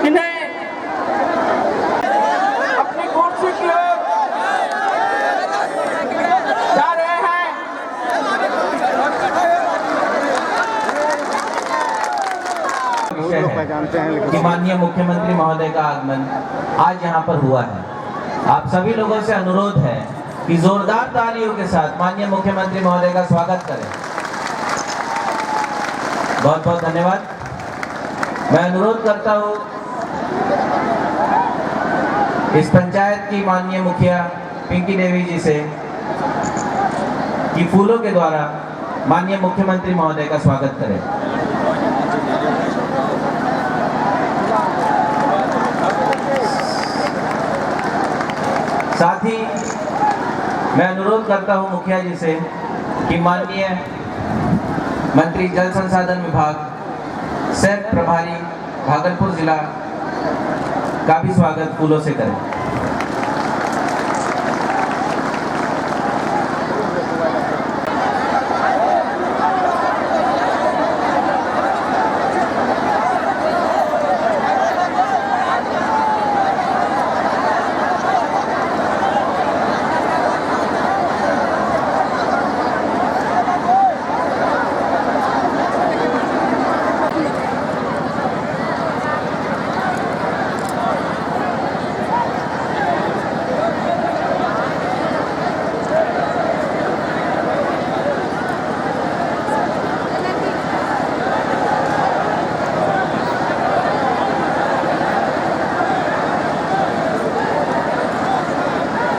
इन्हें अपनी कुर्सी की ओर जा रहे हैं। कि माननीय मुख्यमंत्री महोदय का आगमन आज यहाँ पर हुआ है। आप सभी लोगों से अनुरोध है कि जोरदार तालियों के साथ माननीय मुख्यमंत्री महोदय का स्वागत करें। बहुत बहुत धन्यवाद। मैं अनुरोध करता हूँ इस पंचायत की माननीय मुखिया पिंकी देवी जी से कि फूलों के द्वारा माननीय मुख्यमंत्री महोदय का स्वागत करें। साथ ही मैं अनुरोध करता हूं मुखिया जी से कि माननीय मंत्री जल संसाधन विभाग सह प्रभारी भागलपुर जिला का भी स्वागत फूलों से करें।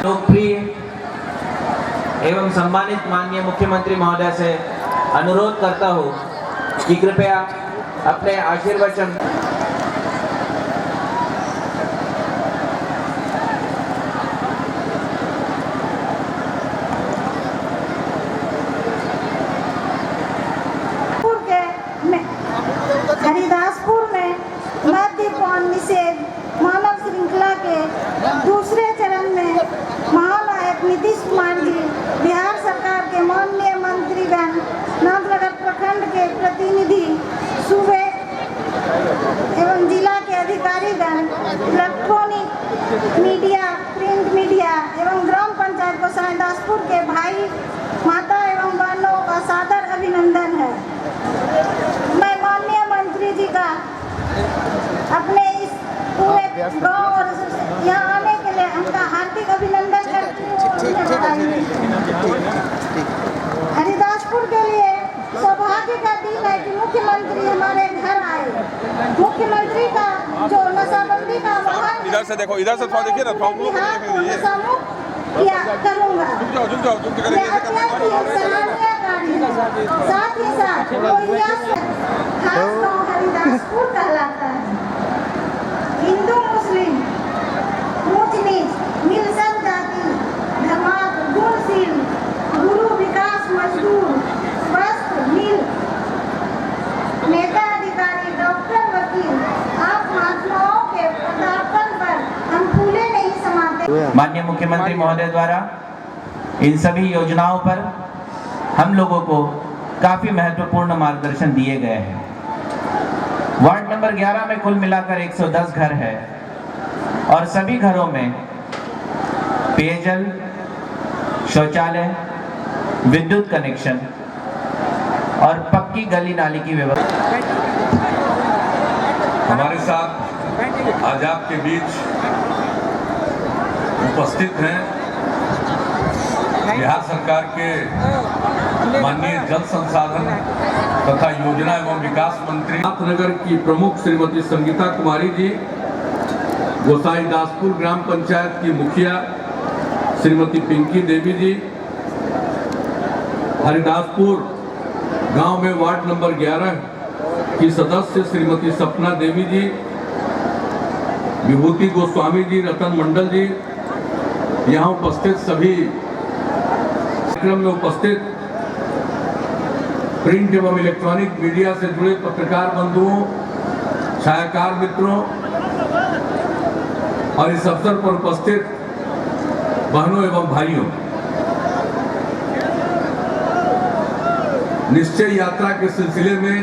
लोकप्रिय एवं सम्मानित माननीय मुख्यमंत्री महोदय से अनुरोध करता हूं कि कृपया अपने आशीर्वचन हरिदासपुर में मद्यपान निषेध मानव श्रृंखला के दूसरे चरण में महानायक नीतीश कुमार जी, बिहार सरकार के माननीय मंत्रीगण, नाथनगर प्रखंड के प्रतिनिधि, सूबे एवं जिला के अधिकारीगण, इलेक्ट्रॉनिक मीडिया, प्रिंट मीडिया एवं ग्राम पंचायत को हरिदासपुर के भाई माता एवं बहनों का सादर अभिनंदन है। मैं माननीय मंत्री जी का अपने इस पूरे गांव और यहाँ आने के लिए उनका हार्दिक अभिनंदन करती हूँ। हरिदासपुर के लिए सौभाग्य का दिन है कि मुख्यमंत्री हमारे घर आए। मुख्यमंत्री का जो नशाबंदी का महान इधर से देखो, इधर से थोड़ा देखिए ना, किया करूँगा। साथ ही साथ खास गाँव हरिदासपुर कहलाता है। हिंदू मुस्लिम ऊंच नीच मिल सब जाति धर्मार्थ गुणशील गुरु विकास मजदूर स्वस्थ मिल नेता अधिकारी डॉक्टर वकील आप महात्माओं के पदार्पण पर हम फूले नहीं समाते। माननीय मुख्यमंत्री महोदय द्वारा इन सभी योजनाओं पर हम लोगों को काफी महत्वपूर्ण मार्गदर्शन दिए गए हैं। वार्ड नंबर 11 में कुल मिलाकर 110 घर है और सभी घरों में पेयजल, शौचालय, विद्युत कनेक्शन और पक्की गली नाली की व्यवस्था। हमारे साथ आज आपके बीच उपस्थित हैं बिहार सरकार के माननीय जल संसाधन तथा योजना एवं विकास मंत्री नाथनगर की प्रमुख श्रीमती संगीता कुमारी जी, गोसाईदासपुर ग्राम पंचायत की मुखिया श्रीमती पिंकी देवी जी, हरिदासपुर गांव में वार्ड नंबर 11 की सदस्य श्रीमती सपना देवी जी, विभूति गोस्वामी जी, रतन मंडल जी, यहाँ उपस्थित सभी कार्यक्रम में उपस्थित प्रिंट एवं इलेक्ट्रॉनिक मीडिया से जुड़े पत्रकार बंधुओं, छायाकार मित्रों और इस अवसर पर उपस्थित बहनों एवं भाइयों, निश्चय यात्रा के सिलसिले में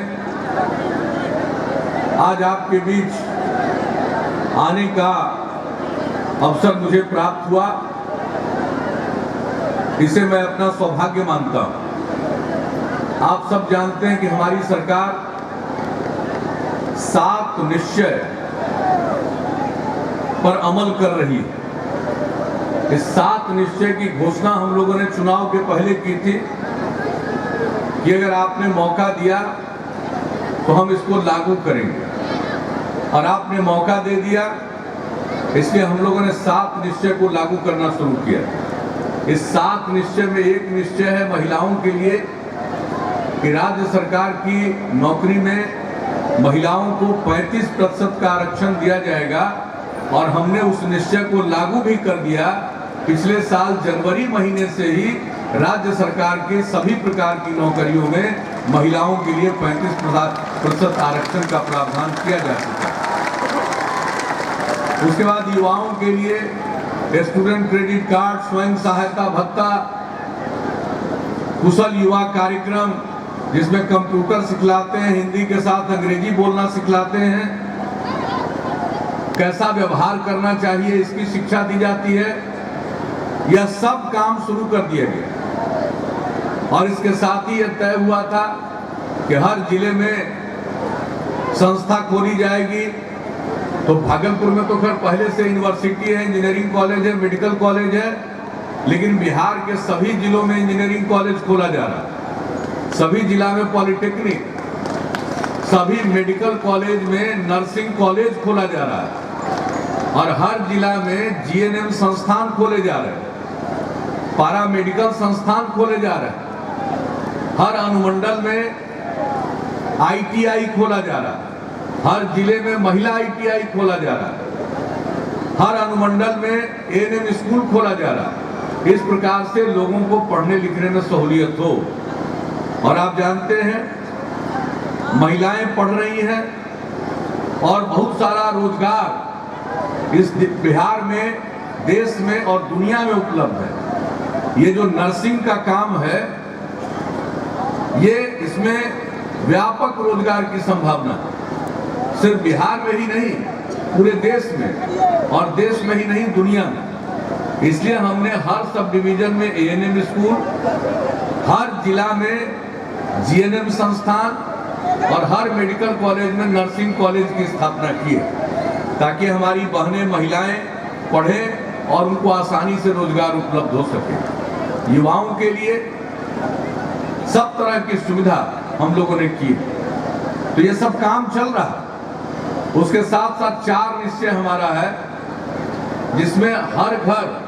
आज आपके बीच आने का अवसर मुझे प्राप्त हुआ, इसे मैं अपना सौभाग्य मानता हूं। आप सब जानते हैं कि हमारी सरकार 7 निश्चय पर अमल कर रही है। इस 7 निश्चय की घोषणा हम लोगों ने चुनाव के पहले की थी कि अगर आपने मौका दिया तो हम इसको लागू करेंगे, और आपने मौका दे दिया, इसलिए हम लोगों ने 7 निश्चय को लागू करना शुरू किया। इस 7 निश्चय में एक निश्चय है महिलाओं के लिए कि राज्य सरकार की नौकरी में महिलाओं को 35% का आरक्षण दिया जाएगा, और हमने उस निश्चय को लागू भी कर दिया। पिछले साल जनवरी महीने से ही राज्य सरकार के सभी प्रकार की नौकरियों में महिलाओं के लिए 35% आरक्षण का प्रावधान किया जा चुका है। उसके बाद युवाओं के लिए स्टूडेंट क्रेडिट कार्ड, स्वयं सहायता भत्ता, कुशल युवा कार्यक्रम जिसमें कंप्यूटर सिखलाते हैं, हिंदी के साथ अंग्रेजी बोलना सिखलाते हैं, कैसा व्यवहार करना चाहिए इसकी शिक्षा दी जाती है। यह सब काम शुरू कर दिया गया, और इसके साथ ही यह तय हुआ था कि हर जिले में संस्था खोली जाएगी। तो भागलपुर में तो खैर पहले से यूनिवर्सिटी है, इंजीनियरिंग कॉलेज है, मेडिकल कॉलेज है, लेकिन बिहार के सभी जिलों में इंजीनियरिंग कॉलेज खोला जा रहा है, सभी जिला में पॉलिटेक्निक, सभी मेडिकल कॉलेज में नर्सिंग कॉलेज खोला जा रहा है, और हर जिला में जीएनएम संस्थान खोले जा रहे हैं, पारा मेडिकल संस्थान खोले जा रहे हैं, हर अनुमंडल में आईटीआई खोला जा रहा है, हर जिले में महिला आईटीआई खोला जा रहा है, हर अनुमंडल में एएनएम स्कूल खोला जा रहा है। इस प्रकार से लोगों को पढ़ने लिखने में सहूलियत हो। और आप जानते हैं महिलाएं पढ़ रही हैं, और बहुत सारा रोजगार इस बिहार में, देश में और दुनिया में उपलब्ध है। ये जो नर्सिंग का काम है, ये इसमें व्यापक रोजगार की संभावना है, सिर्फ बिहार में ही नहीं, पूरे देश में, और देश में ही नहीं दुनिया में। इसलिए हमने हर सब डिवीजन में एएनएम स्कूल, हर जिला में जीएनएम संस्थान और हर मेडिकल कॉलेज में नर्सिंग कॉलेज की स्थापना की है, ताकि हमारी बहनें महिलाएं पढ़ें और उनको आसानी से रोजगार उपलब्ध हो सके। युवाओं के लिए सब तरह की सुविधा हम लोगों ने की, तो ये सब काम चल रहा है। उसके साथ साथ 4 निश्चय हमारा है, जिसमें हर घर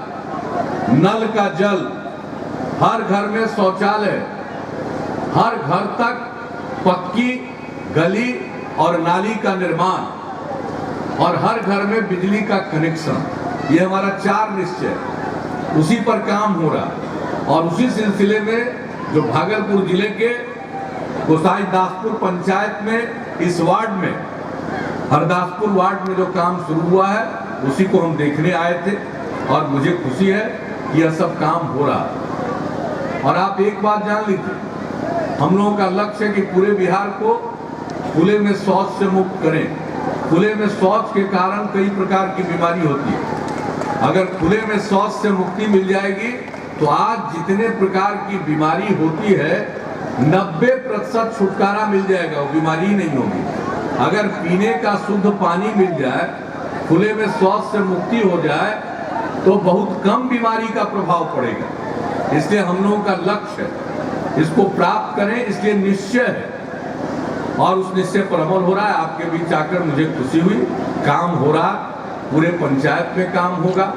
नल का जल, हर घर में शौचालय, हर घर तक पक्की गली और नाली का निर्माण, और हर घर में बिजली का कनेक्शन। ये हमारा 4 निश्चय, उसी पर काम हो रहा है। और उसी सिलसिले में जो भागलपुर जिले के गोसाईदासपुर पंचायत में, इस वार्ड में, हरदासपुर वार्ड में जो काम शुरू हुआ है, उसी को हम देखने आए थे, और मुझे खुशी है कि यह सब काम हो रहा है। और आप एक बात जान लीजिए, हम लोगों का लक्ष्य है कि पूरे बिहार को खुले में शौच से मुक्त करें। खुले में शौच के कारण कई प्रकार की बीमारी होती है। अगर खुले में शौच से मुक्ति मिल जाएगी तो आज जितने प्रकार की बीमारी होती है 90% छुटकारा मिल जाएगा, वो बीमारी ही नहीं होगी। अगर पीने का शुद्ध पानी मिल जाए, खुले में शौच से मुक्ति हो जाए, तो बहुत कम बीमारी का प्रभाव पड़ेगा। इसलिए हम लोगों का लक्ष्य है इसको प्राप्त करें, इसलिए निश्चय है, और उस निश्चय पर अमल हो रहा है। आपके बीच आकर मुझे खुशी हुई, काम हो रहा, पूरे पंचायत में काम होगा।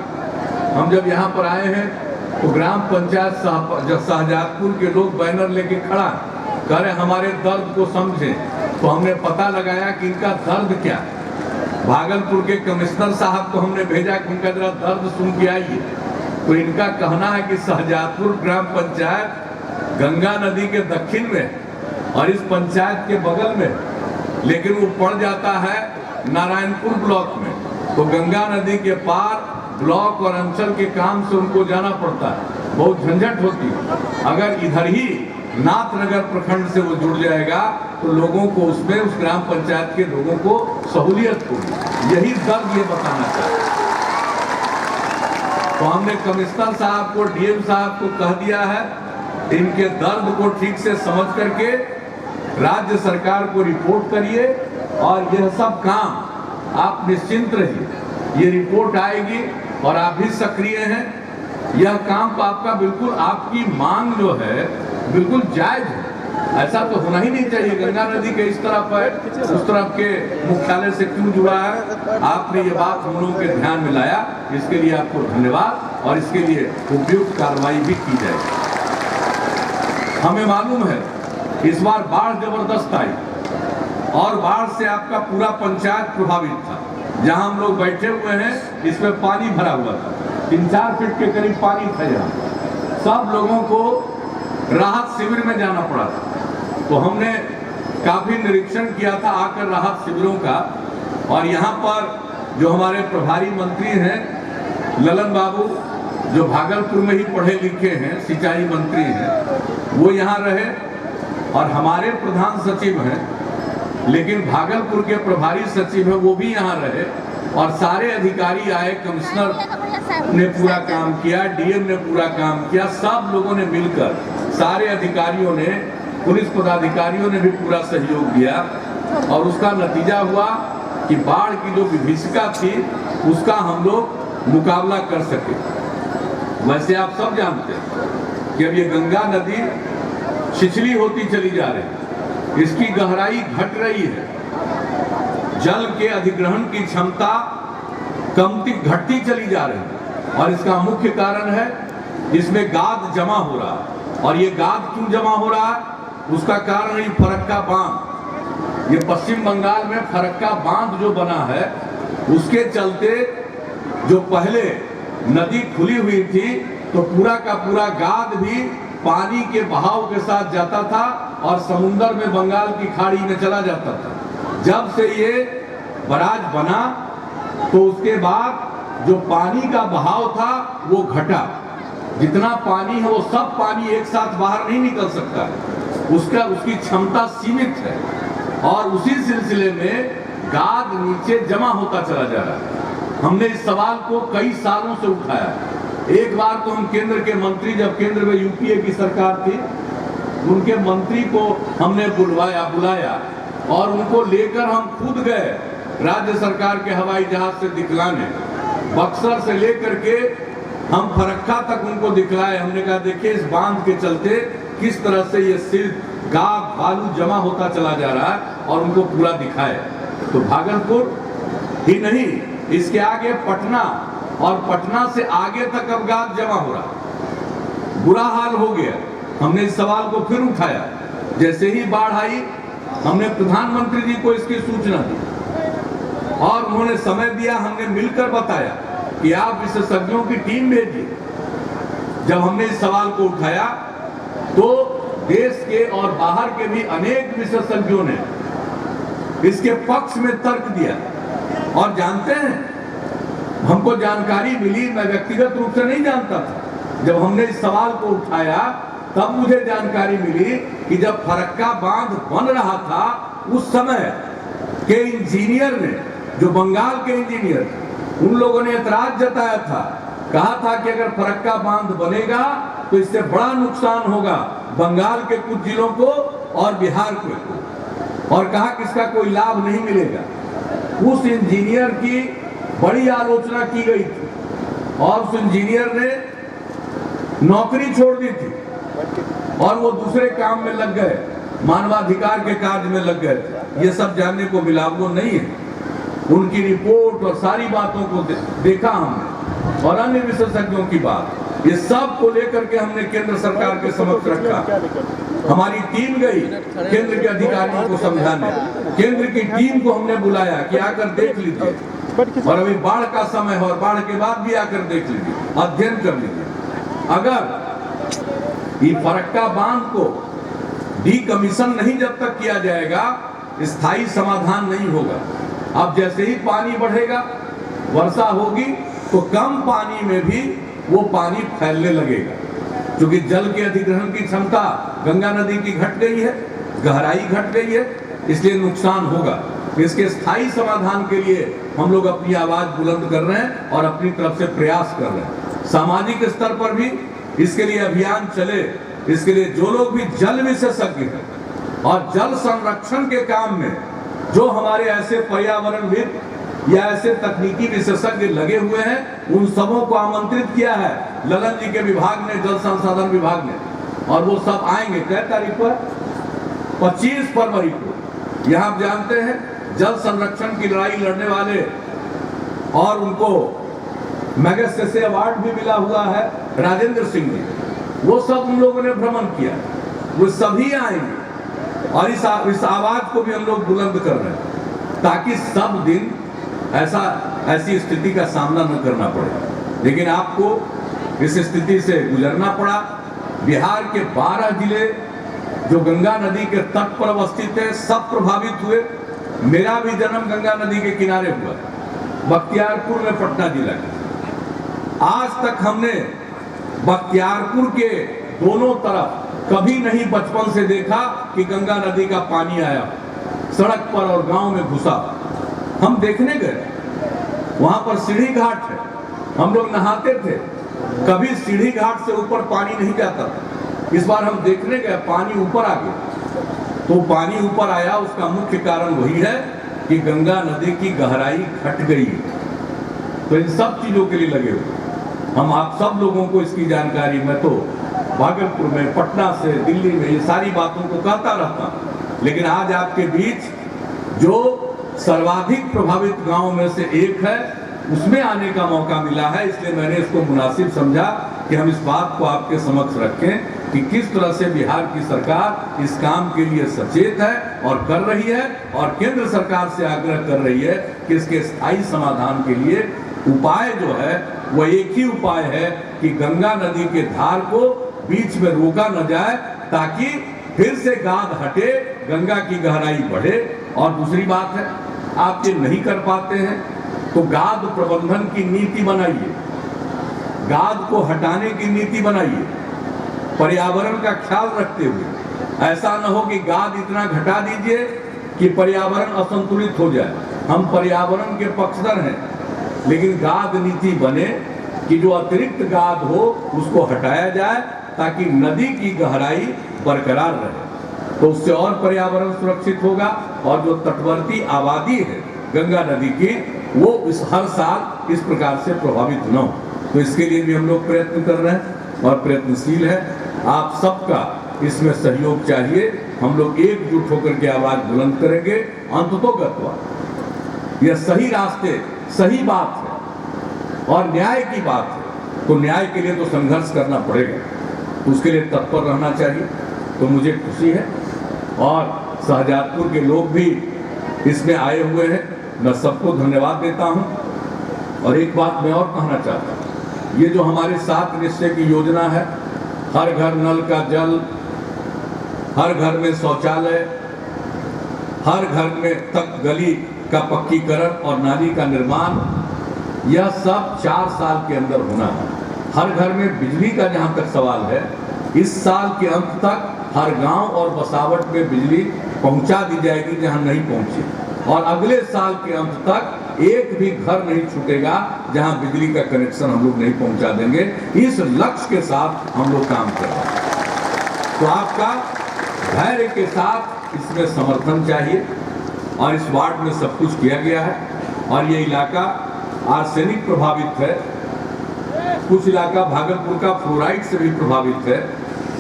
हम जब यहाँ पर आए हैं तो ग्राम पंचायत शाहजहांपुर के लोग बैनर लेके खड़ा कह रहे हमारे दर्द को समझें, तो हमने पता लगाया कि इनका दर्द क्या है। भागलपुर के कमिश्नर साहब को हमने भेजा कि उनका जरा दर्द सुन के आइए, तो इनका कहना है कि शाहजहांपुर ग्राम पंचायत गंगा नदी के दक्षिण में और इस पंचायत के बगल में, लेकिन वो पड़ जाता है नारायणपुर ब्लॉक में, तो गंगा नदी के पार ब्लॉक और अंचल के काम से उनको जाना पड़ता है, बहुत झंझट होती है। अगर इधर ही नाथनगर प्रखंड से वो जुड़ जाएगा तो लोगों को उसमें उस ग्राम पंचायत के लोगों को सहूलियत होगी। यही दर्द ये बताना चाहते हैं। तो हमने कमिश्नर साहब को, डीएम साहब को कह दिया है, इनके दर्द को ठीक से समझ करके राज्य सरकार को रिपोर्ट करिए और यह सब काम आप निश्चिंत रहिए। ये रिपोर्ट आएगी और आप भी सक्रिय हैं। यह काम तो आपका बिल्कुल, आपकी मांग जो है बिल्कुल जायज है। ऐसा तो होना ही नहीं चाहिए। गंगा नदी के इस तरफ है, उस तरफ के मुख्यालय से क्यों जुड़ा है? आपने ये बात हम लोगों के ध्यान में लाया, इसके लिए आपको धन्यवाद और इसके लिए उपयुक्त कार्रवाई भी की जाएगी। हमें मालूम है इस बार बाढ़ जबरदस्त आई और बाढ़ से आपका पूरा पंचायत प्रभावित था। जहां हम लोग बैठे हुए हैं इसमें पानी भरा हुआ था, 3-4 फीट के करीब पानी था। यहाँ सब लोगों को राहत शिविर में जाना पड़ा था। तो हमने काफी निरीक्षण किया था आकर राहत शिविरों का। और यहाँ पर जो हमारे प्रभारी मंत्री हैं ललन बाबू, जो भागलपुर में ही पढ़े लिखे हैं, सिंचाई मंत्री हैं, वो यहाँ रहे। और हमारे प्रधान सचिव हैं, लेकिन भागलपुर के प्रभारी सचिव हैं, वो भी यहाँ रहे। और सारे अधिकारी आए, कमिश्नर ने पूरा काम किया, डीएम ने पूरा काम किया, सब लोगों ने मिलकर, सारे अधिकारियों ने, पुलिस पदाधिकारियों ने भी पूरा सहयोग दिया। और उसका नतीजा हुआ कि बाढ़ की जो विभीषिका थी उसका हम लोग मुकाबला कर सके। वैसे आप सब जानते हैं कि अब ये गंगा नदी छिछली होती चली जा रही है, इसकी गहराई घट रही है, जल के अधिग्रहण की क्षमता कमती घटती चली जा रही है। और इसका मुख्य कारण है इसमें गाद जमा हो रहा है। और ये गाद क्यों जमा हो रहा है? उसका कारण है फरक्का बांध। ये पश्चिम बंगाल में फरक्का बांध जो बना है, उसके चलते जो पहले नदी खुली हुई थी तो पूरा का पूरा गाद भी पानी के बहाव के साथ जाता था और समुद्र में, बंगाल की खाड़ी में चला जाता था। जब से ये बराज बना तो उसके बाद जो पानी का बहाव था वो घटा। जितना पानी है वो सब पानी एक साथ बाहर नहीं निकल सकता है, उसकी क्षमता सीमित है। और उसी सिलसिले में गाद नीचे जमा होता चला जा रहा है। हमने इस सवाल को कई सालों से उठाया। एक बार तो हम केंद्र के मंत्री, जब केंद्र में यूपीए की सरकार थी, उनके मंत्री को हमने बुलाया और उनको लेकर हम खुद गए राज्य सरकार के हवाई जहाज से दिखलाने। बक्सर से लेकर के हम फरक्का तक उनको दिखलाए। हमने कहा देखिए इस बांध के चलते किस तरह से ये सिल्ट, गाद, बालू जमा होता चला जा रहा है और उनको पूरा दिखाए। तो भागलपुर ही नहीं, इसके आगे पटना, और पटना से आगे तक अब गाद जमा हो रहा, बुरा हाल हो गया। हमने इस सवाल को फिर उठाया। जैसे ही बाढ़ आई हमने प्रधानमंत्री जी को इसकी सूचना दी और उन्होंने समय दिया। हमने मिलकर बताया कि आप विशेषज्ञों की टीम भेजिए। जब हमने इस सवाल को उठाया तो देश के और बाहर के भी अनेक विशेषज्ञों ने इसके पक्ष में तर्क दिया। और जानते हैं, हमको जानकारी मिली, मैं व्यक्तिगत रूप से नहीं जानता था, जब हमने इस सवाल को उठाया तब मुझे जानकारी मिली कि जब फरक्का बांध बन रहा था उस समय के इंजीनियर ने, जो बंगाल के इंजीनियर, उन लोगों ने एतराज जताया था। कहा था कि अगर फरक्का बांध बनेगा तो इससे बड़ा नुकसान होगा बंगाल के कुछ जिलों को और बिहार को, और कहा कि इसका कोई लाभ नहीं मिलेगा। उस इंजीनियर की बड़ी आलोचना की गई थी और उस इंजीनियर ने नौकरी छोड़ दी थी और वो दूसरे काम में लग गए, मानवाधिकार के कार्य में लग गए। ये सब जानने को मिला, वो नहीं है। उनकी रिपोर्ट और सारी बातों को देखा हमने और अन्य विशेषज्ञों की बात, ये सब को लेकर के हमने केंद्र सरकार के समक्ष रखा। हमारी टीम गई केंद्र के अधिकारियों को समझाने, केंद्र की टीम को हमने बुलाया कि आकर देख लीजिए। और अभी बाढ़ का समय है और बाढ़ के बाद भी आकर देख लीजिए, अध्ययन कर लीजिए। अगर ये फरक्का बांध को डीकमीशन नहीं जब तक किया जाएगा, स्थायी समाधान नहीं होगा। अब जैसे ही पानी बढ़ेगा, वर्षा होगी, तो कम पानी में भी वो पानी फैलने लगेगा क्योंकि जल के अधिग्रहण की क्षमता गंगा नदी की घट गई है, गहराई घट गई है, इसलिए नुकसान होगा। इसके स्थायी समाधान के लिए हम लोग अपनी आवाज बुलंद कर रहे हैं और अपनी तरफ से प्रयास कर रहे हैं। सामाजिक स्तर पर भी इसके लिए अभियान चले। इसके लिए जो लोग भी जल विशेषज्ञ हैं और जल संरक्षण के काम में जो हमारे ऐसे पर्यावरणविद या ऐसे तकनीकी विशेषज्ञ लगे हुए हैं, उन सबों को आमंत्रित किया है ललन जी के विभाग ने, जल संसाधन विभाग ने, और वो सब आएंगे। कै तारीख पर? 25 फरवरी को। यह आप जानते हैं जल संरक्षण की लड़ाई लड़ने वाले और उनको मैगसेसे अवार्ड भी मिला हुआ है राजेंद्र सिंह जी, वो सब उन लोगों ने भ्रमण किया, वो सभी आएंगे और इस आवाज को भी हम लोग बुलंद कर रहे हैं ताकि सब दिन ऐसी स्थिति का सामना न करना पड़े। लेकिन आपको इस स्थिति से गुजरना पड़ा। बिहार के 12 जिले जो गंगा नदी के तट पर अवस्थित है, सब प्रभावित हुए। मेरा भी जन्म गंगा नदी के किनारे हुआ, बख्तियारपुर में, पटना जिला के। आज तक हमने बख्तियारपुर के दोनों तरफ कभी नहीं बचपन से देखा कि गंगा नदी का पानी आया सड़क पर और गांव में घुसा। हम देखने गए, वहां पर सीढ़ी घाट है, हम लोग नहाते थे, कभी सीढ़ी घाट से ऊपर पानी नहीं जाता था। इस बार हम देखने गए, पानी ऊपर आ गया। तो पानी ऊपर आया, उसका मुख्य कारण वही है कि गंगा नदी की गहराई घट गई है। तो इन सब चीजों के लिए लगे हुए हम आप सब लोगों को इसकी जानकारी, मैं तो भागलपुर में, पटना से, दिल्ली में ये सारी बातों को कहता रहता हूं, लेकिन आज आपके बीच जो सर्वाधिक प्रभावित गांव में से एक है, उसमें आने का मौका मिला है। इसलिए मैंने इसको मुनासिब समझा कि हम इस बात को आपके समक्ष रखें कि किस तरह से बिहार की सरकार इस काम के लिए सचेत है और कर रही है, और केंद्र सरकार से आग्रह कर रही है कि इसके स्थायी समाधान के लिए उपाय जो है वह एक ही उपाय है कि गंगा नदी के धार को बीच में रोका न जाए, ताकि फिर से गाद हटे, गंगा की गहराई बढ़े। और दूसरी बात है, आप ये नहीं कर पाते हैं तो गाद प्रबंधन की नीति बनाइए, गाद को हटाने की नीति बनाइए, पर्यावरण का ख्याल रखते हुए। ऐसा न हो कि गाद इतना घटा दीजिए कि पर्यावरण असंतुलित हो जाए। हम पर्यावरण के पक्षधर हैं, लेकिन गाद नीति बने कि जो अतिरिक्त गाद हो उसको हटाया जाए ताकि नदी की गहराई बरकरार रहे, तो उससे और पर्यावरण सुरक्षित होगा। और जो तटवर्ती आबादी है गंगा नदी की, वो हर साल इस प्रकार से प्रभावित न हो। तो इसके लिए भी हम लोग प्रयत्न कर रहे हैं और प्रयत्नशील है। आप सबका इसमें सहयोग चाहिए। हम लोग एकजुट होकर के आवाज बुलंद करेंगे। अंततोगत्वा यह सही रास्ते, सही बात है और न्याय की बात है, तो न्याय के लिए तो संघर्ष करना पड़ेगा, उसके लिए तत्पर रहना चाहिए। तो मुझे खुशी है और शाहजादपुर के लोग भी इसमें आए हुए हैं, मैं सबको धन्यवाद देता हूं। और एक बात मैं और कहना चाहता हूं, ये जो हमारे 7 निश्चय की योजना है, हर घर नल का जल, हर घर में शौचालय, हर घर में तक गली का पक्कीकरण और नाली का निर्माण, यह सब 4 साल के अंदर होना है। हर घर में बिजली का जहां तक सवाल है, इस साल के अंत तक हर गांव और बसावट में बिजली पहुंचा दी जाएगी जहां नहीं पहुंची, और अगले साल के अंत तक एक भी घर नहीं छूटेगा जहां बिजली का कनेक्शन हम लोग नहीं पहुंचा देंगे। इस लक्ष्य के साथ हम लोग काम कर रहे हैं। तो आपका धैर्य के साथ इसमें समर्थन चाहिए। और इस वार्ड में सब कुछ किया गया है और ये इलाका आर्सेनिक प्रभावित है, कुछ इलाका भागलपुर का फ्लोराइड से भी प्रभावित है,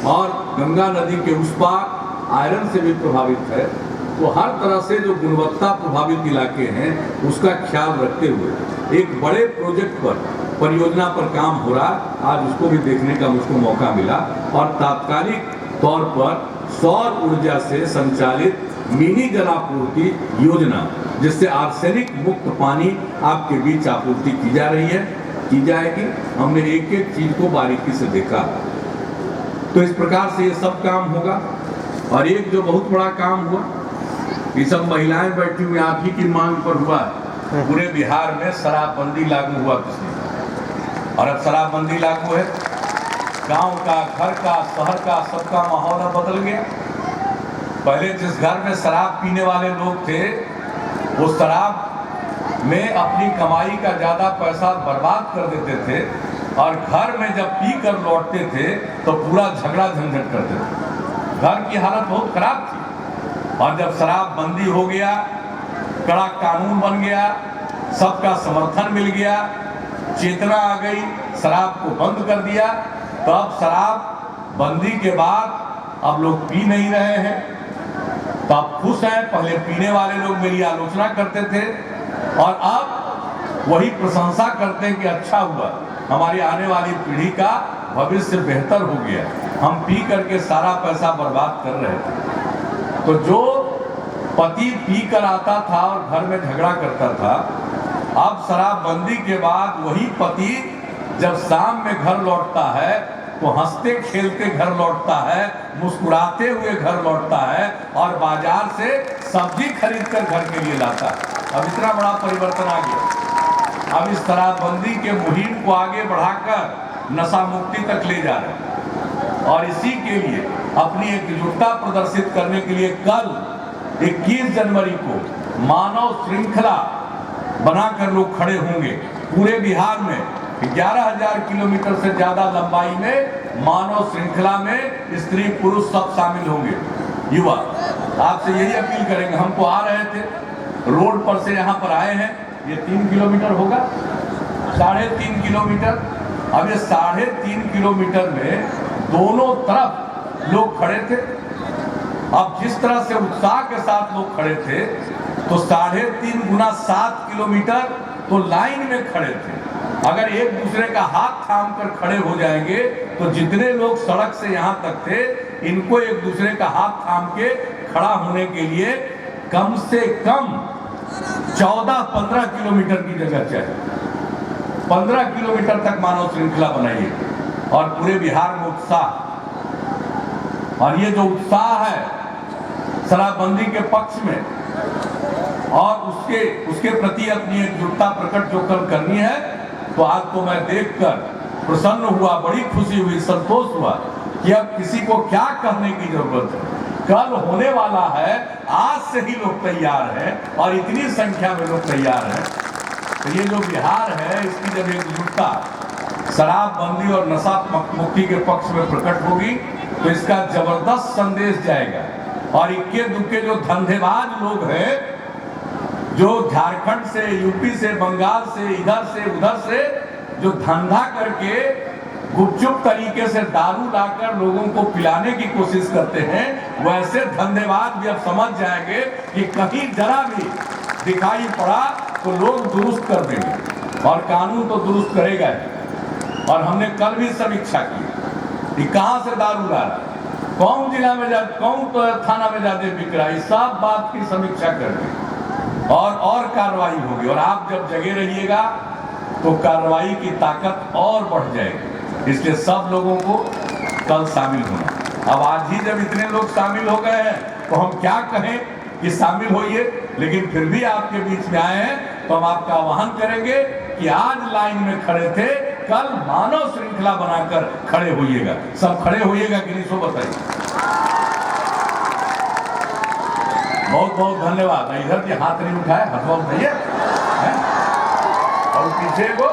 और गंगा नदी के उस पार आयरन से भी प्रभावित है। तो हर तरह से जो गुणवत्ता प्रभावित इलाके हैं उसका ख्याल रखते हुए एक बड़े प्रोजेक्ट पर, परियोजना पर काम हो रहा है। आज उसको भी देखने का मुझको मौका मिला, और तात्कालिक तौर पर सौर ऊर्जा से संचालित मिनी जलापूर्ति योजना, जिससे आर्सेनिक मुक्त पानी आपके बीच आपूर्ति की जा रही है, की जाएगी। हमने एक एक चीज को बारीकी से देखा। तो इस प्रकार से ये सब काम होगा। और एक जो बहुत बड़ा काम हुआ, ये सब महिलाएं बैठी हुई आप ही की मांग पर हुआ है। पूरे बिहार में शराबबंदी लागू हुआ पिछले, और अब शराबबंदी लागू है। गांव का, घर का, शहर का, सबका माहौल अब बदल गया। पहले जिस घर में शराब पीने वाले लोग थे, वो शराब में अपनी कमाई का ज़्यादा पैसा बर्बाद कर देते थे और घर में जब पी कर लौटते थे तो पूरा झगड़ा झंझट करते थे। घर की हालत बहुत खराब थी। और जब शराब बंदी हो गया, कड़ा कानून बन गया, सबका समर्थन मिल गया, चेतना आ गई, शराब को बंद कर दिया, तो अब शराब बंदी के बाद अब लोग पी नहीं रहे हैं, तो आप खुश हैं। पहले पीने वाले लोग मेरी आलोचना करते थे और अब वही प्रशंसा करते हैं कि अच्छा हुआ, हमारी आने वाली पीढ़ी का भविष्य बेहतर हो गया, हम पी करके सारा पैसा बर्बाद कर रहे थे। तो जो पति पी कर आता था और घर में झगड़ा करता था, अब शराबबंदी के बाद वही पति जब शाम में घर लौटता है तो हंसते खेलते घर लौटता है, मुस्कुराते हुए घर लौटता है और बाजार से सब्जी खरीद कर घर के लिए लाता है। अब इतना बड़ा परिवर्तन आ गया। अब इस शराबबंदी के मुहिम को आगे बढ़ाकर नशा मुक्ति तक ले जा रहे हैं और इसी के लिए अपनी एकजुटता प्रदर्शित करने के लिए कल 21 जनवरी को मानव श्रृंखला बनाकर लोग खड़े होंगे। पूरे बिहार में 11,000 किलोमीटर से ज्यादा लंबाई में मानव श्रृंखला में स्त्री पुरुष सब शामिल होंगे। युवा आपसे यही अपील करेंगे, हमको आ रहे थे रोड पर से यहाँ पर आए हैं, ये 3 किलोमीटर होगा, 3.5 किलोमीटर। अब ये 3.5 किलोमीटर में दोनों तरफ लोग खड़े थे। अब जिस तरह से उत्साह के साथ लोग खड़े थे तो 3.5 गुना 7 किलोमीटर तो लाइन में खड़े थे। अगर एक दूसरे का हाथ थाम कर खड़े हो जाएंगे तो जितने लोग सड़क से यहाँ तक थे, इनको एक दूसरे का हाथ थाम के खड़ा होने के लिए कम से कम 14-15 किलोमीटर की जगह चाहिए। 15 किलोमीटर तक मानव श्रृंखला बनाइए और पूरे बिहार में उत्साह। और ये जो उत्साह है शराबबंदी के पक्ष में और उसके प्रति अपनी एकजुटता प्रकट जो कल करनी है, तो आज तो मैं देखकर प्रसन्न हुआ, बड़ी खुशी हुई, संतोष हुआ कि अब किसी को क्या कहने की जरूरत है। कल होने वाला है, आज से ही लोग तैयार हैं और इतनी संख्या में लोग तैयार हैं। तो ये जो बिहार है, इसकी जब एकजुटता शराबबंदी और नशा मुक्ति के पक्ष में प्रकट होगी तो इसका जबरदस्त संदेश जाएगा। और इक्के दुक्के जो धंधेबाज लोग हैं, जो झारखंड से, यूपी से, बंगाल से, इधर से उधर से जो धंधा करके गुपचुप तरीके से दारू लाकर लोगों को पिलाने की कोशिश करते हैं, वैसे धंधेबाज भी अब समझ जाएंगे कि कहीं जरा भी दिखाई पड़ा तो लोग दुरुस्त कर देंगे और कानून तो दुरुस्त करेगा ही। और हमने कल भी समीक्षा की कि कहां से दारू ला रहा, कौन जिला में कौन तो थाना में ज्यादा बिक रहा है, सब बात की समीक्षा करके और कार्रवाई होगी। और आप जब जगे रहिएगा तो कार्रवाई की ताकत और बढ़ जाएगी। इसलिए सब लोगों को कल शामिल होना। अब आज ही जब इतने लोग शामिल हो गए हैं तो हम क्या कहें कि शामिल होइए, लेकिन फिर भी आपके बीच में आए हैं तो हम आपका आह्वान करेंगे कि आज लाइन में खड़े थे, कल मानव श्रृंखला बनाकर खड़े होइएगा। सब खड़े होइएगा कि नहीं, सो बताइए। बहुत बहुत धन्यवाद। इधर के हाथ नहीं उठाए, हथवा उठाइए और पीछे को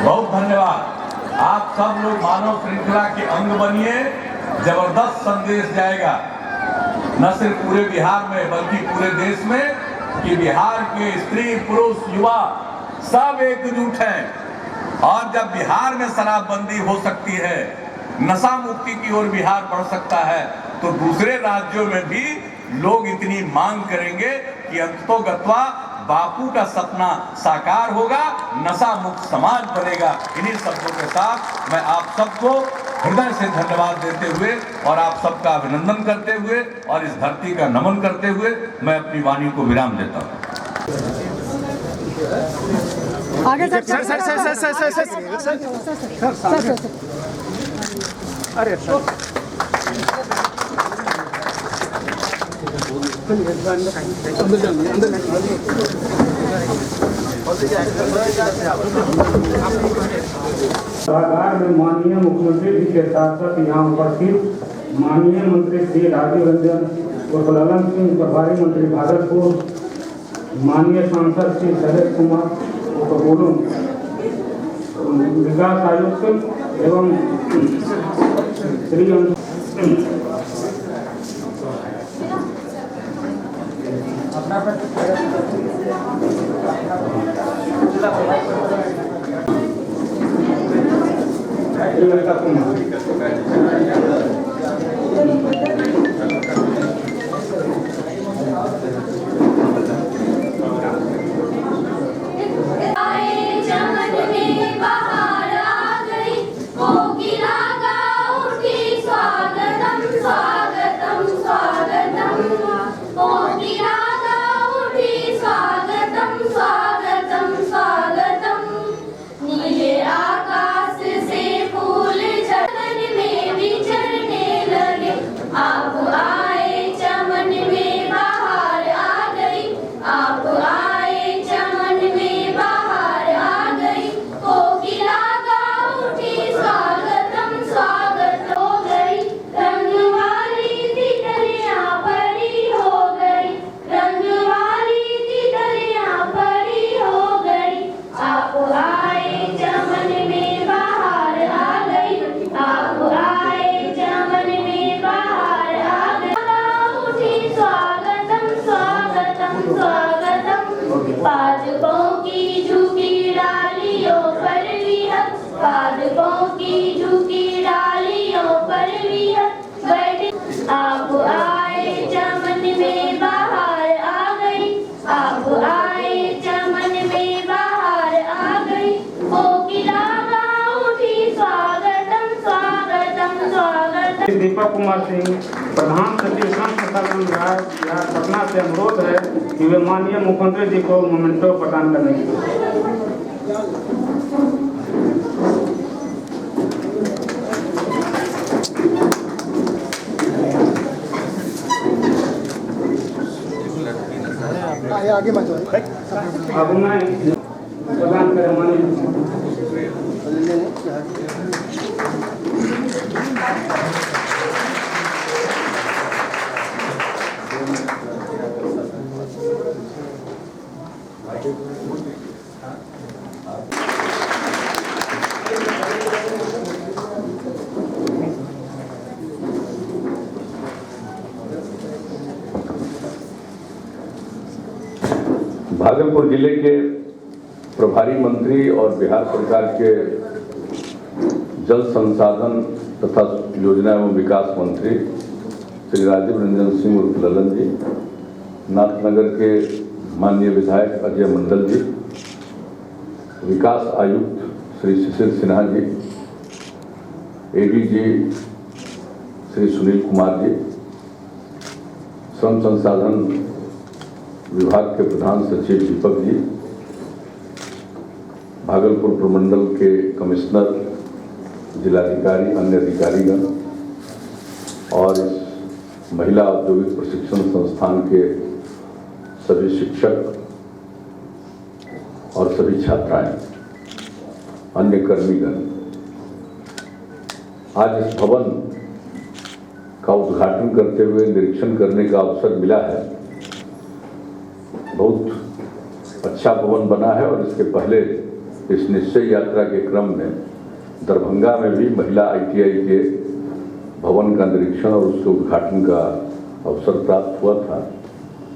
बहुत धन्यवाद। आप सब लोग मानव श्रृंखला के अंग बनिए, जबरदस्त संदेश जाएगा न सिर्फ पूरे बिहार में बल्कि पूरे देश में कि बिहार के स्त्री पुरुष युवा सब एकजुट हैं। और जब बिहार में शराबबंदी हो सकती है, नशा मुक्ति की ओर बिहार बढ़ सकता है, तो दूसरे राज्यों में भी लोग इतनी मांग करेंगे कि अंततोगत्वा बापू का सपना साकार होगा, नशा मुक्त समाज बनेगा। इन्हीं शब्दों के साथ मैं आप सबको हृदय से धन्यवाद देते हुए और आप सबका अभिनंदन करते हुए और इस धरती का नमन करते हुए मैं अपनी वाणी को विराम देता हूँ। आगे सर अरे सर अंदर सभागार में माननीय मुख्यमंत्री जी के साथ साथ यहाँ उपस्थित माननीय मंत्री श्री राजीव रंजन उर्फ ललन सिंह, प्रभारी मंत्री भागलपुर, माननीय सांसद श्री शरद कुमार उर्फ गोलू, विकास आयुक्त एवं श्री पादपों की झुकी डालियों पर विहर, पादपों की झुकी डालियों पर विहर बैठे। आप आए चमन में बाहर आ गई, आप आए चमन में बाहर आ गई। कोकिला गा उठी स्वागतम स्वागतम स्वागतम। दीपक कुमार सिंह, प्रधान सचिव संघ प्रशासन विभाग बिहार पटना से अनुरोध है कि वे माननीय मुख्यमंत्री जी को मोमेंटो प्रदान करने की आगे मत अब मैं प्रदान करें माननीय भागलपुर जिले के प्रभारी मंत्री और बिहार सरकार के जल संसाधन तथा योजना एवं विकास मंत्री श्री राजीव रंजन सिंह उर्फ ललन जी, नाथनगर के माननीय विधायक अजय मंडल जी, विकास आयुक्त श्री सुशील सिन्हा जी, एडीजी श्री सुनील कुमार जी, श्रम संसाधन विभाग के प्रधान सचिव दीपक जी, भागलपुर प्रमंडल के कमिश्नर, जिलाधिकारी, अन्य अधिकारीगण और इस महिला औद्योगिक प्रशिक्षण संस्थान के सभी शिक्षक और सभी छात्राएं, अन्य कर्मीगण, आज इस भवन का उद्घाटन करते हुए निरीक्षण करने का अवसर मिला है। बहुत अच्छा भवन बना है और इसके पहले इस निश्चय यात्रा के क्रम में दरभंगा में भी महिला ITI के भवन का निरीक्षण और उसके उद्घाटन का अवसर प्राप्त हुआ था।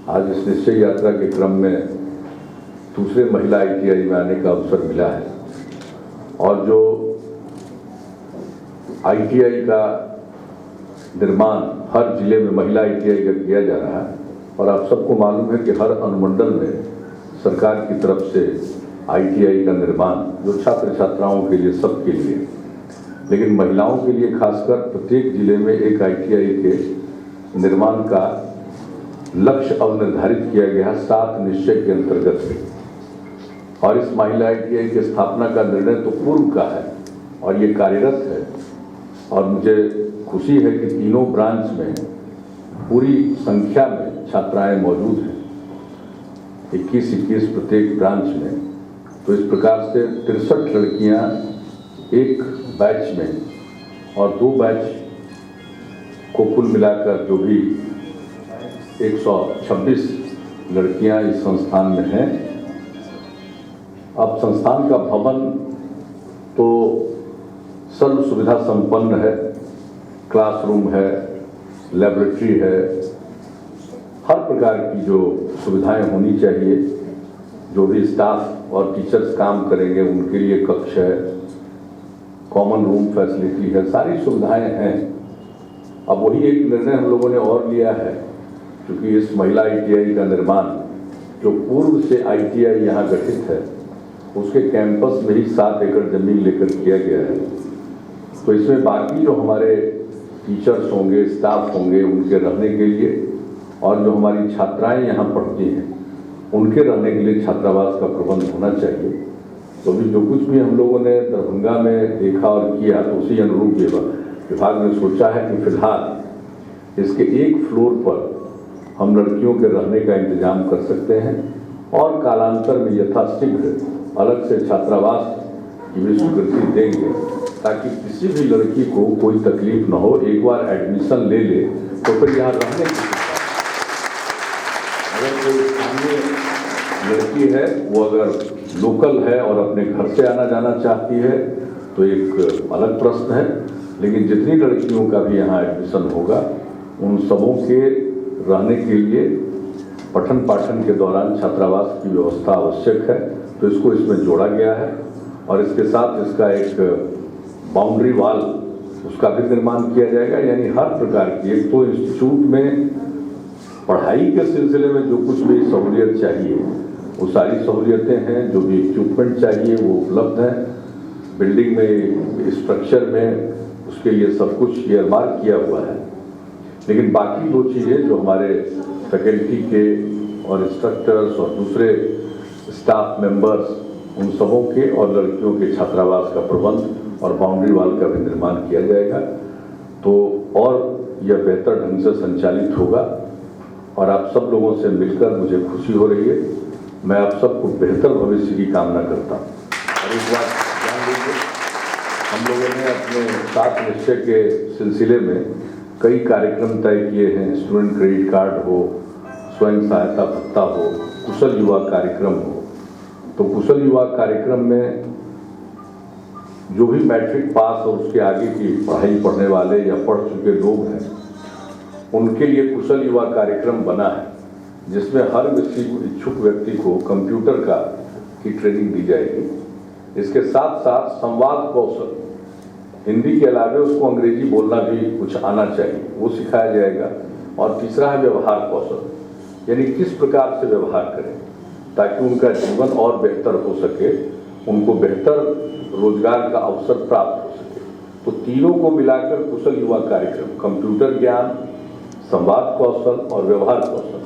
आज इस निश्चय यात्रा के क्रम में दूसरे महिला ITI में आने का अवसर मिला है और जो ITI का निर्माण हर जिले में महिला ITI का किया जा रहा है और आप सबको मालूम है कि हर अनुमंडल में सरकार की तरफ से ITI का निर्माण जो छात्र छात्राओं के लिए, सबके लिए, लेकिन महिलाओं के लिए खासकर प्रत्येक जिले में एक ITI के निर्माण का लक्ष्य अब निर्धारित किया गया 7 निश्चय के अंतर्गत। और इस महिला ITI की स्थापना का निर्णय तो पूर्व का है और ये कार्यरत है और मुझे खुशी है कि तीनों ब्रांच में पूरी संख्या में छात्राएं मौजूद हैं, 21-21 प्रत्येक ब्रांच में। तो इस प्रकार से 63 लड़कियां एक बैच में और 2 बैच को कुल मिलाकर जो भी 126 लड़कियां इस संस्थान में हैं। अब संस्थान का भवन तो सर्व सुविधा संपन्न है, क्लासरूम है, लैबोरेटरी है, हर प्रकार की जो सुविधाएं होनी चाहिए, जो भी स्टाफ और टीचर्स काम करेंगे उनके लिए कक्ष है, कॉमन रूम फैसिलिटी है, सारी सुविधाएं हैं। अब वही एक निर्णय हम लोगों ने और लिया है, क्योंकि इस महिला ITI का निर्माण जो पूर्व से ITI यहाँ गठित है उसके कैंपस में ही 7 एकड़ जमीन लेकर किया गया है। तो इसमें बाकी जो हमारे टीचर्स होंगे, स्टाफ होंगे, उनके रहने के लिए और जो हमारी छात्राएं यहाँ पढ़ती हैं उनके रहने के लिए छात्रावास का प्रबंध होना चाहिए। तो भी जो कुछ भी हम लोगों ने दरभंगा में देखा और किया तो उसी अनुरूप विभाग ने सोचा है कि फिलहाल इसके एक फ्लोर पर हम लड़कियों के रहने का इंतजाम कर सकते हैं और कालांतर में यथाशीघ्र अलग से छात्रावास की भी स्वीकृति देंगे, ताकि किसी भी लड़की को कोई तकलीफ न हो। एक बार एडमिशन ले ले तो फिर यहाँ रहने की, अगर कोई स्थानीय लड़की है वो अगर लोकल है और अपने घर से आना जाना चाहती है तो एक अलग प्रश्न है, लेकिन जितनी लड़कियों का भी यहाँ एडमिशन होगा उन सबों के रहने के लिए पठन पाठन के दौरान छात्रावास की व्यवस्था आवश्यक है। तो इसको इसमें जोड़ा गया है और इसके साथ इसका एक बाउंड्री वाल उसका भी निर्माण किया जाएगा। यानी हर प्रकार की, एक तो इंस्टीट्यूट में पढ़ाई के सिलसिले में जो कुछ भी सहूलियत चाहिए वो सारी सहूलियतें हैं, जो भी इक्विपमेंट चाहिए वो उपलब्ध है। बिल्डिंग में, स्ट्रक्चर में उसके लिए सब कुछ ईयरमार्क किया हुआ है। लेकिन बाकी 2 चीज़ें जो हमारे फैकल्टी के और इंस्ट्रक्टर्स और दूसरे स्टाफ मेंबर्स उन सबों के और लड़कियों के छात्रावास का प्रबंध और बाउंड्री वाल का भी निर्माण किया जाएगा, तो और यह बेहतर ढंग से संचालित होगा। और आप सब लोगों से मिलकर मुझे खुशी हो रही है। मैं आप सबको बेहतर भविष्य की कामना करता हूँ। और एक बात ध्यान दीजिए, हम लोगों ने अपने 7 निश्चय के सिलसिले में कई कार्यक्रम तय किए हैं। स्टूडेंट क्रेडिट कार्ड हो, स्वयं सहायता भत्ता हो, कुशल युवा कार्यक्रम हो। तो कुशल युवा कार्यक्रम में जो भी मैट्रिक पास और उसके आगे की पढ़ाई पढ़ने वाले या पढ़ चुके लोग हैं उनके लिए कुशल युवा कार्यक्रम बना है, जिसमें हर इच्छुक व्यक्ति को कंप्यूटर की ट्रेनिंग दी जाएगी। इसके साथ साथ संवाद कौशल, हिंदी के अलावा उसको अंग्रेजी बोलना भी कुछ आना चाहिए, वो सिखाया जाएगा। और तीसरा है व्यवहार कौशल, यानी किस प्रकार से व्यवहार करें ताकि उनका जीवन और बेहतर हो सके, उनको बेहतर रोजगार का अवसर प्राप्त हो सके। तो तीनों को मिलाकर कुशल युवा कार्यक्रम, कंप्यूटर ज्ञान, संवाद कौशल और व्यवहार कौशल।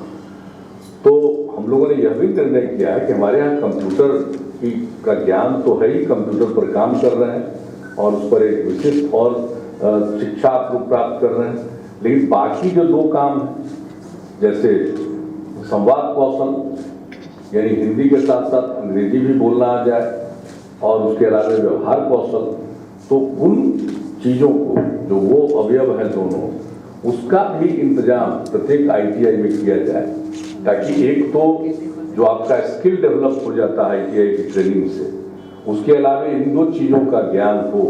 तो हम लोगों ने यह भी निर्णय किया है कि हमारे यहाँ कंप्यूटर का ज्ञान तो है ही, कंप्यूटर पर काम कर रहे हैं और उस पर एक विशिष्ट और शिक्षा आप लोग प्राप्त कर रहे हैं। लेकिन बाकी जो 2 काम हैं, जैसे संवाद कौशल यानी हिंदी के साथ साथ अंग्रेजी भी बोलना आ जाए और उसके अलावा व्यवहार कौशल, तो उन चीज़ों को जो वो अवयव हैं दोनों, उसका भी इंतजाम प्रत्येक ITI में किया जाए, ताकि एक तो जो आपका स्किल डेवलप हो जाता है ITI की ट्रेनिंग से, उसके अलावा इन 2 चीज़ों का ज्ञान हो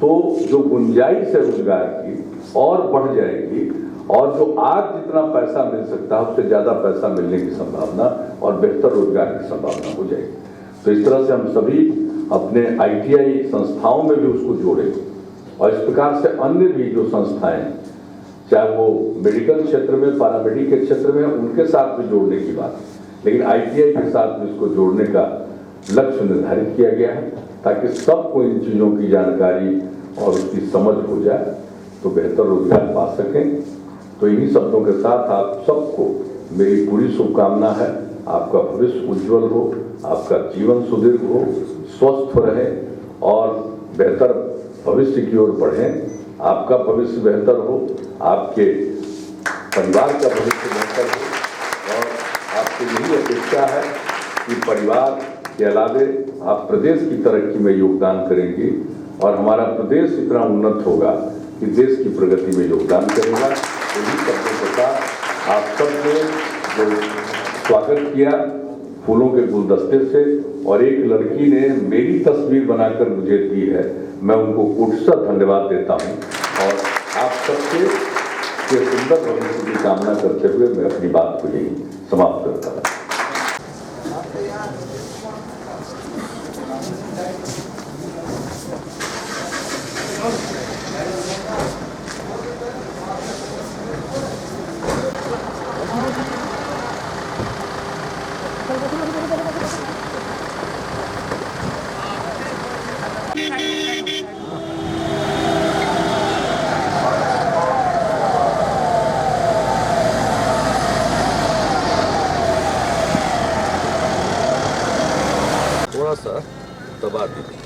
तो जो गुंजाइश है रोजगार की और बढ़ जाएगी और जो आज जितना पैसा मिल सकता है उससे ज़्यादा पैसा मिलने की संभावना और बेहतर रोजगार की संभावना हो जाएगी। तो इस तरह से हम सभी अपने ITI संस्थाओं में भी उसको जोड़ेंगे और इस प्रकार से अन्य भी जो संस्थाएं, चाहे वो मेडिकल क्षेत्र में, पैरामेडिक के क्षेत्र में, उनके साथ भी जोड़ने की बात, लेकिन ITI के साथ भी इसको जोड़ने का लक्ष्य निर्धारित किया गया है ताकि सबको इन चीज़ों की जानकारी और उसकी समझ हो जाए तो बेहतर रोजगार पा सकें। तो इन्हीं शब्दों के साथ आप सबको मेरी पूरी शुभकामना है। आपका भविष्य उज्जवल हो, आपका जीवन सुदीर्घ हो, स्वस्थ रहे और बेहतर भविष्य की ओर बढ़ें। आपका भविष्य बेहतर हो, आपके परिवार का भविष्य बेहतर हो और आपसे यही अपेक्षा है कि परिवार के अलावे आप प्रदेश की तरक्की में योगदान करेंगे और हमारा प्रदेश इतना उन्नत होगा कि देश की प्रगति में योगदान करेगा। यही शब्दों के साथ आप सबने जो स्वागत किया फूलों के गुलदस्ते से, और एक लड़की ने मेरी तस्वीर बनाकर मुझे दी है, मैं उनको कुटसा धन्यवाद देता हूँ। और आप सबके सुंदर भविष्य की कामना करते हुए मैं अपनी बात को यही समाप्त करता हूँ। थोड़ा सा दबा दीजिए।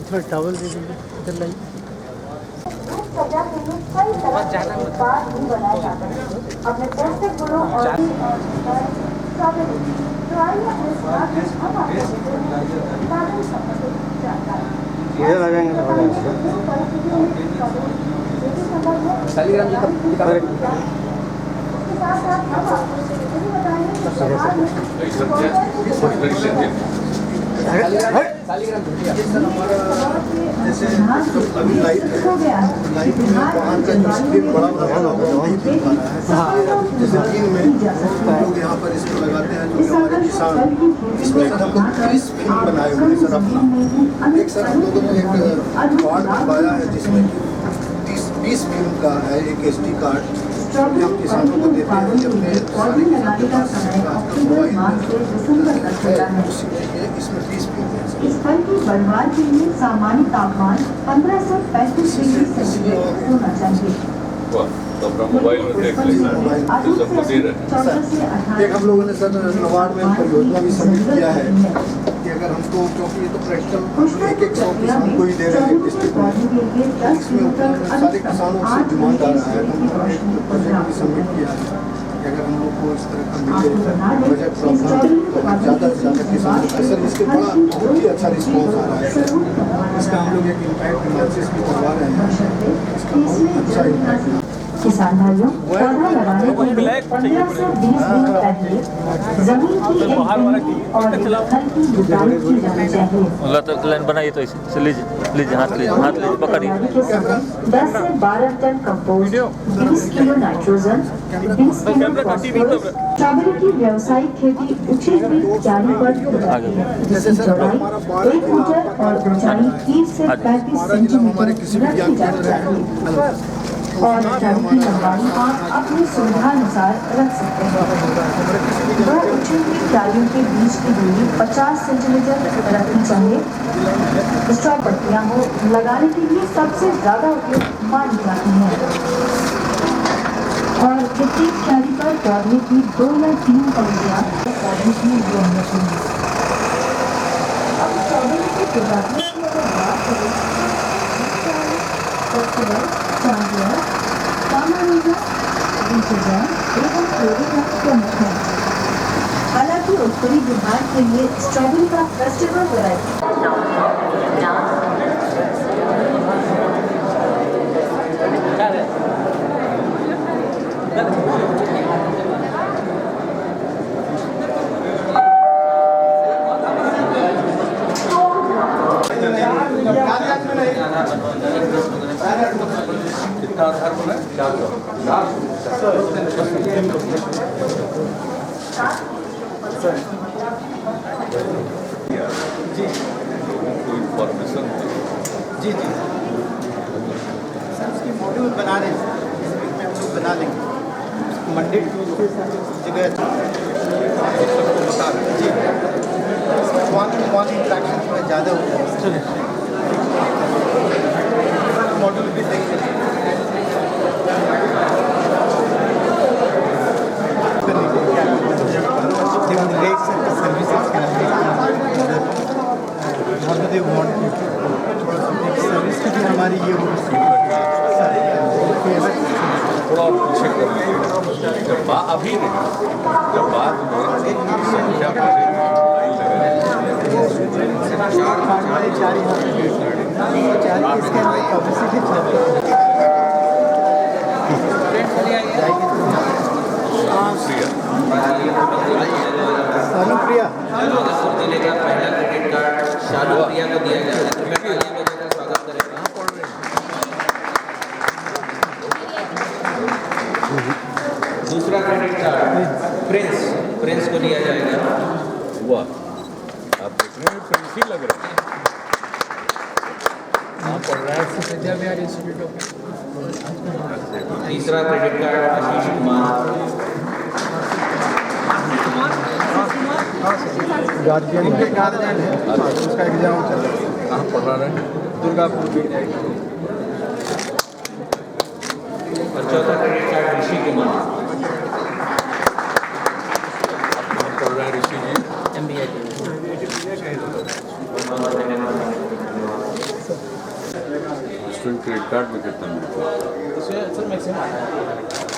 थोड़ा टॉवल दे दीजिए इधर लाइए। सजा के लिए कई तरह के उत्पाद भी बनाए जाते हैं। अपने पौष्टिक गुणों और इधर आ जाएंगे जैसे अभी लाइट में वाहन का जो स्पीड बड़ा नहीं मिल पा रहा है। जैसे 3 में लोग यहाँ पर इसको लगाते हैं, जो हमारे किसान इसमें हम लोग 30 फिल्म बनाए हुए हैं सर अपना। एक सर हम लोगों ने एक कार्ड बनवाया है जिसमें 20 फिल्म का है, एक SD कार्ड हम किसानों को देते हैं। अपने सारे किसान के पास मोबाइल है, इसमें 20 फिल्म है। इस फल की बढ़वार के लिए सामान्य तापमान 1535 डिग्री सेंटीग्रेड होना चाहिए। तो अपना मोबाइल में देख लेना, तो सबको दे रहे। एक हम लोगों ने सर नबार्ड में परियोजना भी सबमिट किया है कि अगर हमको, क्योंकि ये तो प्रैक्टिकल एक 100 किसान को ही दे रहे हैं डिस्ट्रिक्ट में, इसमें सारे किसानों से डिमांड आ रहा है। तो हमने प्रोजेक्ट भी सबमिट किया है कि अगर हम लोग को इस तरह का मिले बजट प्रॉब्लम तो हम ज़्यादा से ज़्यादा किसानों का सर इसके बहुत ही अच्छा रिस्पॉन्स आ रहा है सर। इसका हम लोग एक इम्पैक्ट एनालिसिस भी करवा रहे हैं, इसका बहुत अच्छा इम्पैक्ट है। किसान भाइयों, पौधा लगाने के लिए 15 से 20 दिन पहले जमीन की एक और थल की जुताई की जानी चाहिए। तो लाइन बनाइए तो इसे लीजिए हाथ लीजिए पकड़िए। 10 से 12 tonne compost, 20 kilo nitrogen, 20 kilo phosphorus. Strawberry की व्यावसायिक खेती उचित बीज क्यारी पर की जाती है, जिसकी चौड़ाई 1 मीटर और ऊंचाई 30 से 35 सेंटीमीटर रखी जानी चाहिए और टन की लंबाई आप अपनी सुविधानुसार रख सकते हैं। 2 उचित क्यारियों के बीच की दूरी 50 सेंटीमीटर रखनी चाहिए। स्ट्रॉ पत्तियां हो लगाने के लिए सबसे ज्यादा उपयुक्त मानी जाती हैं और प्रत्येक क्यारी पर पौधे की 2 या 3 पंक्तियां पौधे की जोड़नी चाहिए। अब स्ट्रॉबेरी की प्रजातियों की अगर बात करें, चांदिया, कामारूजा, बीजजा एवं फ्लोरिडा प्रमुख है। हालांकि उत्तरी बिहार के लिए स्ट्रॉबेरी का फेस्टिवल वैरायटी कितना आधार बना है? 400 जी सर उसकी मॉड्यूल बना रहे हैं, इस वीक में हम लोग बना लेंगे। मंडे ट्यूजडे जगह बता रहे जी, वन इंट्रैक्शन थोड़ा ज़्यादा होता है। चलिए मॉड्यूल भी देंगे। What do they want? संख्या पर ही लाइन लगा अनुप्रिया जिले का पहला क्रेडिट कार्ड शालू प्रिया को दिया गया है। मैं तालियां बजाकर स्वागत करेंगे। दूसरा क्रेडिट कार्ड प्रिंस को दिया जाएगा। हुआ आप देखने में प्रिंस ही लग रहे हैं। कहाँ पढ़ रहा है? तीसरा credit card Ashish Kumar. Guardian है उसका एग्जाम चल रहा है। कहाँ पढ़ रहा है? दुर्गापुर और चौथा क्रेडिट कार्ड ऋषि कुमार। पढ़ रहा है ऋषि जी। स्टूडेंट क्रेडिट कार्ड में कितना मिलता है?